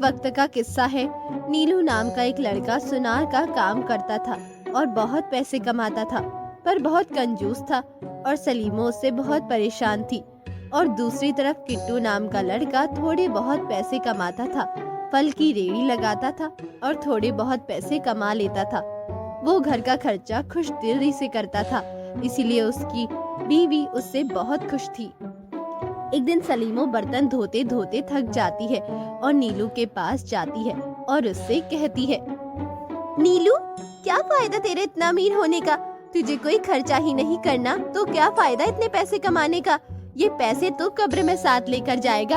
वक्त का किस्सा है। नीलू नाम का एक लड़का सुनार का काम करता था और बहुत पैसे कमाता था, पर बहुत कंजूस था और सलीमो उससे बहुत परेशान थी। और दूसरी तरफ किट्टू नाम का लड़का थोड़े बहुत पैसे कमाता था, फल की रेहड़ी लगाता था और थोड़े बहुत पैसे कमा लेता था। वो घर का खर्चा खुश दिली से करता था, इसीलिए उसकी बीवी उससे बहुत खुश थी। एक दिन सलीमो बर्तन धोते धोते थक जाती है और नीलू के पास जाती है और उससे कहती है, नीलू, क्या फायदा तेरे इतना अमीर होने का? तुझे कोई खर्चा ही नहीं करना तो क्या फायदा इतने पैसे कमाने का? ये पैसे तो कब्र में साथ लेकर जाएगा।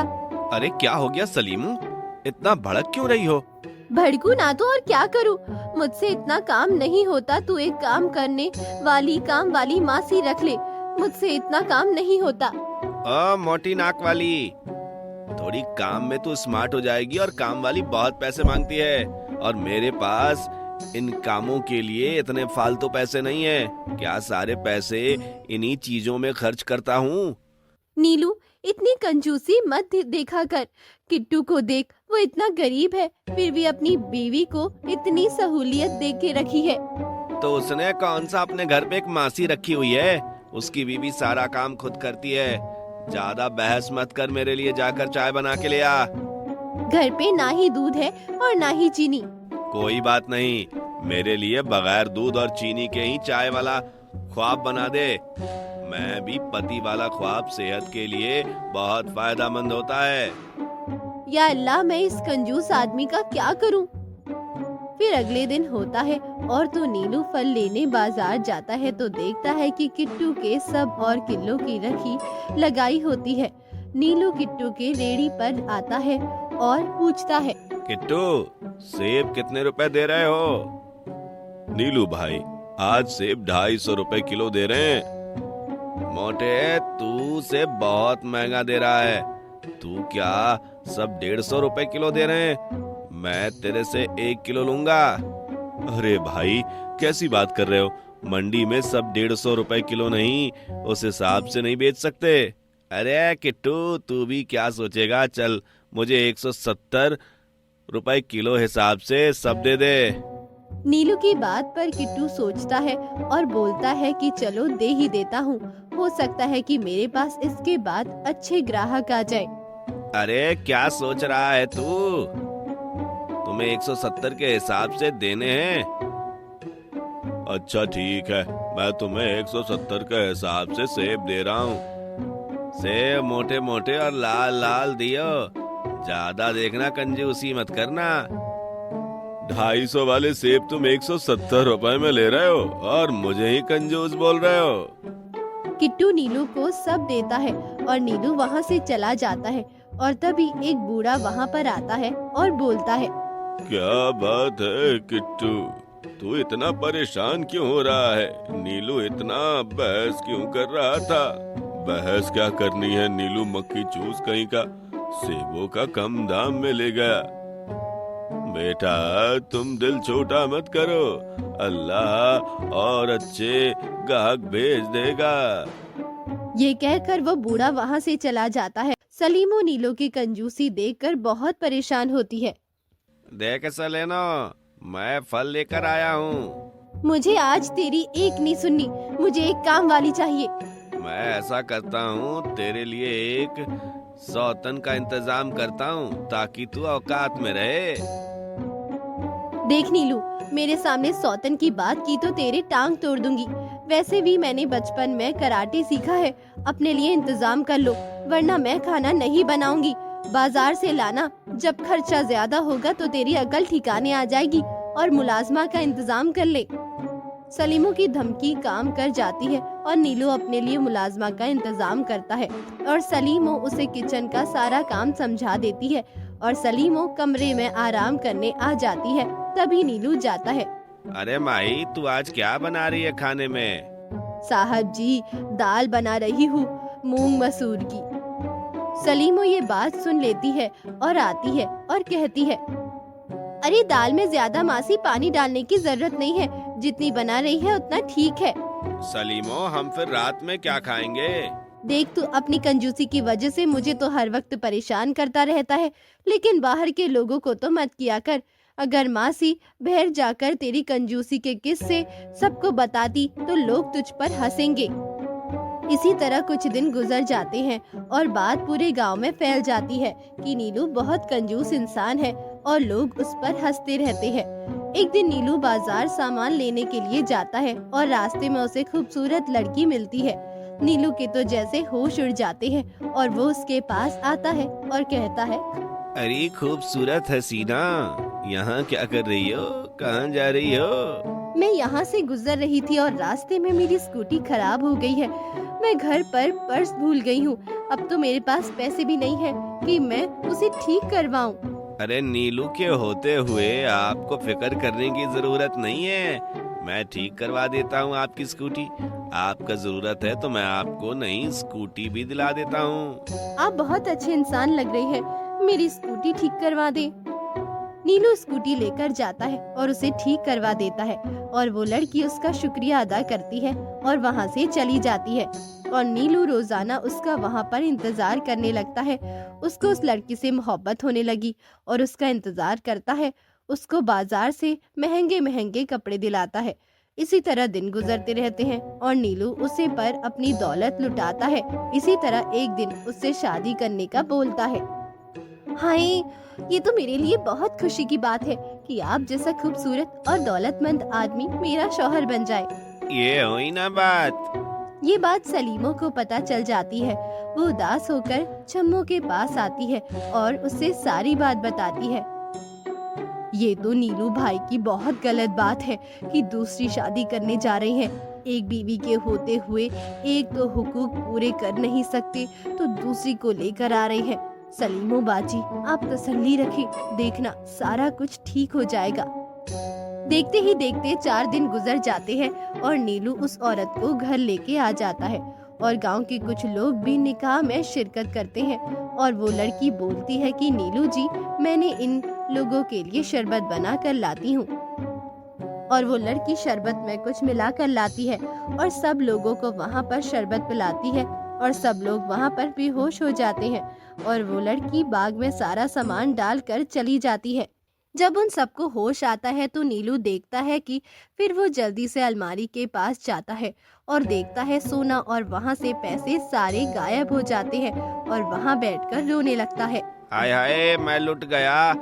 अरे क्या हो गया सलीमू, इतना भड़क क्यों रही हो? भड़कू ना तो और क्या करूं? मुझसे इतना काम नहीं होता। तू एक काम करने वाली काम वाली मासी रख ले, मुझसे इतना काम नहीं होता। मोटी नाक वाली, थोड़ी काम में तू स्मार्ट हो जाएगी और काम वाली बहुत पैसे मांगती है और मेरे पास इन कामों के लिए इतने फालतू पैसे नहीं है। क्या सारे पैसे इन्हीं चीजों में खर्च करता हूँ। नीलू, इतनी कंजूसी मत देखा कर। किट्टू को देख, वो इतना गरीब है फिर भी अपनी बीवी को इतनी सहूलियत दे के रखी है। तो उसने कौन सा अपने घर पे एक मासी रखी हुई है? उसकी बीवी सारा काम खुद करती है। ज्यादा बहस मत कर, मेरे लिए जाकर चाय बना के ले आ। घर पे ना ही दूध है और ना ही चीनी। कोई बात नहीं, मेरे लिए बगैर दूध और चीनी के ही चाय वाला ख्वाब बना दे। मैं भी पति वाला ख्वाब सेहत के लिए बहुत फायदेमंद होता है। या अल्लाह, मैं इस कंजूस आदमी का क्या करूं? फिर अगले दिन होता है और तो नीलू फल लेने बाजार जाता है तो देखता है कि किट्टू के सब और किलो की रखी लगाई होती है। नीलू किट्टू के रेड़ी पर आता है और पूछता है, किट्टू, सेब कितने रुपए दे रहे हो? नीलू भाई, आज सेब 250 रुपए किलो दे रहे हैं। मोटे, तू सेब बहुत महंगा दे रहा है। तू क्या सब 150 रुपए किलो दे रहे हैं? मैं तेरे से 1 किलो लूंगा। अरे भाई, कैसी बात कर रहे हो? मंडी में सब 150 रुपए किलो नहीं, उस हिसाब से नहीं बेच सकते। अरे किट्टू, तू भी क्या सोचेगा? चल, मुझे 170 रुपए किलो हिसाब से सब दे दे। नीलू की बात पर किट्टू सोचता है और बोलता है कि चलो दे ही देता हूँ, हो सकता है कि मेरे पास इसके बाद अच्छे ग्राहक आ जाए। अरे क्या सोच रहा है तू? तुम्हें 170 के हिसाब से देने हैं। अच्छा ठीक है, मैं तुम्हें 170 के हिसाब से सेब दे रहा हूँ। सेब मोटे मोटे और लाल लाल दियो, ज्यादा देखना, कंजूसी मत करना। 250 वाले सेब तुम 170 रुपए में ले रहे हो और मुझे ही कंजूस बोल रहे हो। किट्टू नीलू को सब देता है और नीलू वहाँ से चला जाता है और तभी एक बूढ़ा वहाँ पर आता है और बोलता है, क्या बात है किट्टू, तू इतना परेशान क्यों हो रहा है? नीलू इतना बहस क्यों कर रहा था? बहस क्या करनी है नीलू, मक्खी चूस कहीं का, सेबों का कम दाम में ले गया। बेटा, तुम दिल छोटा मत करो, अल्लाह और अच्छे ग्राहक भेज देगा। ये कहकर वो बूढ़ा वहाँ से चला जाता है। सलीमो नीलू की कंजूसी देखकर बहुत परेशान होती है। देख सलेनो, मैं फल लेकर आया हूँ। मुझे आज तेरी एक नहीं सुननी, मुझे एक काम वाली चाहिए। मैं ऐसा करता हूँ, तेरे लिए एक सौतन का इंतजाम करता हूँ ताकि तू औकात में रहे। देख नीलू, मेरे सामने सौतन की बात की तो तेरे टांग तोड़ दूंगी। वैसे भी मैंने बचपन में कराटे सीखा है, अपने लिए इंतजाम कर लो वरना मैं खाना नहीं बनाऊंगी। बाजार से लाना, जब खर्चा ज्यादा होगा तो तेरी अकल ठिकाने आ जाएगी और मुलाजमा का इंतजाम कर ले। सलीमो की धमकी काम कर जाती है और नीलू अपने लिए मुलाजमा का इंतजाम करता है और सलीमो उसे किचन का सारा काम समझा देती है और सलीमो कमरे में आराम करने आ जाती है। तभी नीलू जाता है। अरे माई, तू आज क्या बना रही है खाने में? साहब जी, दाल बना रही हूँ, मूंग मसूर की। सलीमो ये बात सुन लेती है और आती है और कहती है, अरे दाल में ज्यादा मासी पानी डालने की जरूरत नहीं है, जितनी बना रही है उतना ठीक है। सलीमो, हम फिर रात में क्या खाएंगे? देख तू अपनी कंजूसी की वजह से मुझे तो हर वक्त परेशान करता रहता है, लेकिन बाहर के लोगों को तो मत किया कर। अगर मासी बाहर जाकर तेरी कंजूसी के किस्से सबको बताती तो लोग तुझ पर हंसेंगे। इसी तरह कुछ दिन गुजर जाते हैं और बात पूरे गांव में फैल जाती है कि नीलू बहुत कंजूस इंसान है और लोग उस पर हंसते रहते हैं। एक दिन नीलू बाजार सामान लेने के लिए जाता है और रास्ते में उसे खूबसूरत लड़की मिलती है। नीलू के तो जैसे होश उड़ जाते हैं और वो उसके पास आता है और कहता है, अरे खूबसूरत हसीना, यहाँ क्या कर रही हो? कहाँ जा रही हो? मैं यहाँ से गुजर रही थी और रास्ते में मेरी स्कूटी खराब हो गई है। मैं घर पर पर्स भूल गई हूँ। अब तो मेरे पास पैसे भी नहीं है कि मैं उसे ठीक करवाऊँ। अरे नीलू के होते हुए आपको फिक्र करने की जरूरत नहीं है। मैं ठीक करवा देता हूँ आपकी स्कूटी। आपका जरूरत है तो मैं आपको नई स्कूटी भी दिला देता हूँ। आप बहुत अच्छे इंसान लग रहे हैं, मेरी स्कूटी ठीक करवा दे। नीलू स्कूटी लेकर जाता है और उसे ठीक करवा देता है और वो लड़की उसका शुक्रिया अदा करती है और वहाँ से चली जाती है। और नीलू रोजाना उसका वहाँ पर इंतजार करने लगता है। उसको उस लड़की से मोहब्बत होने लगी और उसका इंतजार करता है। उसको बाजार से महंगे महंगे कपड़े दिलाता है। इसी तरह दिन गुजरते रहते हैं और नीलू उसे पर अपनी दौलत लुटाता है। इसी तरह एक दिन उससे शादी करने का बोलता है। हाय, ये तो मेरे लिए बहुत खुशी की बात है कि आप जैसा खूबसूरत और दौलतमंद आदमी मेरा शौहर बन जाए। ये हुई ना बात। ये बात सलीमो को पता चल जाती है। वो उदास होकर छम्मो के पास आती है और उससे सारी बात बताती है। ये तो नीलू भाई की बहुत गलत बात है कि दूसरी शादी करने जा रहे हैं। एक बीवी के होते हुए एक तो हुकूक पूरे कर नहीं सकते तो दूसरी को लेकर आ रहे हैं। सलीमो बाजी, आप तसल्ली रखें, देखना सारा कुछ ठीक हो जाएगा। देखते ही देखते 4 दिन गुजर जाते हैं और नीलू उस औरत को घर लेके आ जाता है और गांव के कुछ लोग भी निकाह में शिरकत करते हैं। और वो लड़की बोलती है कि नीलू जी, मैंने इन लोगों के लिए शरबत बना कर लाती हूँ। और वो लड़की शरबत में कुछ मिला कर लाती है और सब लोगों को वहाँ पर शरबत पिलाती है और सब लोग वहाँ पर बेहोश हो जाते हैं। और वो लड़की बाग में सारा सामान डालकर चली जाती है। जब उन सबको होश आता है तो नीलू देखता है कि फिर वो जल्दी से अलमारी के पास जाता है और देखता है सोना और वहाँ से पैसे सारे गायब हो जाते हैं और वहाँ बैठकर रोने लगता है। हाय हाय, मैं लुट गया,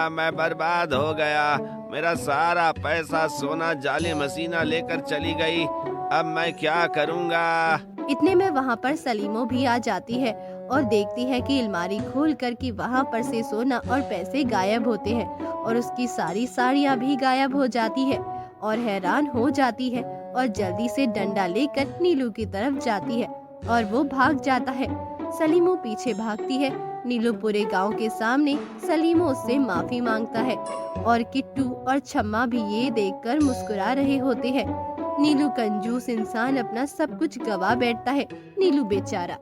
मैं बर्बाद हो गया। मेरा सारा पैसा, सोना, जाले मसीना लेकर चली गई। अब मैं क्या करूँगा? इतने में वहाँ पर सलीमो भी आ जाती है और देखती है कि अलमारी खोल कर कि वहाँ पर से सोना और पैसे गायब होते हैं और उसकी सारी साड़ियाँ भी गायब हो जाती है और हैरान हो जाती है और जल्दी से डंडा लेकर नीलू की तरफ जाती है और वो भाग जाता है। सलीमो पीछे भागती है। नीलू पूरे गांव के सामने सलीमो उससे माफी मांगता है और किट्टू और छम्मा भी ये देखकर मुस्कुरा रहे होते हैं। नीलू कंजूस इंसान अपना सब कुछ गवा बैठता है। नीलू बेचारा।